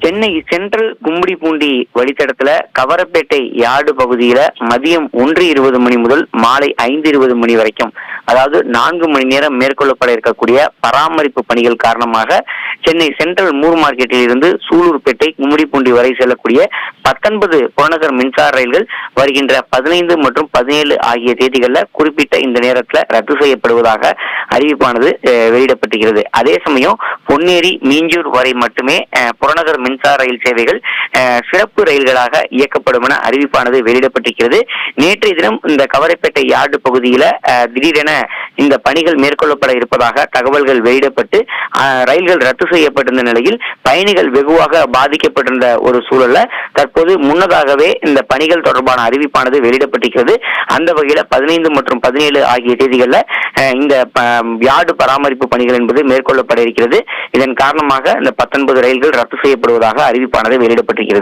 Chennai central Gummidipoondi வழித்தடத்துல Kavarapettai yard பகுதியில மதியம் 1:20 மணி முதல் மாலை 5:20 மணி வரைக்கும், அதாவது 4 மணி நேரம் மேற்கொள்ளப்பட இருக்கக்கூடிய பராமரிப்பு பணிகள் காரணமாக சென்னை சென்ட்ரல் மூர் மார்க்கெட்டில் இருந்து சூலூர்பேட்டை கும்மிடிப்பூண்டி வரை செல்லக்கூடிய 19 புறநகர் மின்சார ரயில்கள் வருகின்ற 15 மற்றும் 17 ஆகிய தேதிகளில் குறிப்பிட்ட இந்த நேரத்தில் ரத்து செய்யப்படுவதாக அறிவிப்பானது வெளியிடப்பட்டிருக்கிறது. அதே சமயம் பொன்னேரி மீஞ்சூர் வரை மட்டுமே புறநகர் மின்சார ரயில் சேவைகள் சிறப்பு ரயில்களாக இயக்கப்படும் என அறிவிப்பானது வெளியிடப்பட்டிருக்கிறது. நேற்றைய தினம் இந்த கவரைப்பேட்டை யார்டு பகுதியில திடீரென இந்த பணிகள் மேற்கொள்ளப்பட இருப்பதாக தகவல்கள் வெளியிடப்பட்டு ரயில்கள் ரத்து செய்யப்பட்டிருந்த நிலையில் பயணிகள் வெகுவாக பாதிக்கப்பட்டிருந்த ஒரு சூழல்ல தற்போது முன்னதாகவே இந்த பணிகள் தொடர்பான அறிவிப்பானது வெளியிடப்பட்டிருக்கிறது. அந்த வகையில 15 மற்றும் 17 ஆகிய தேதிகளில் இந்த யார்டு பராமரிப்பு பணிகள் என்பது மேற்கொள்ளப்பட இருக்கிறது. இதன் காரணமாக இந்த 19 ரயில்கள் ரத்து செய்யப்படுவதாக அறிவிப்பானது வெளியிடப்பட்டிருக்கிறது.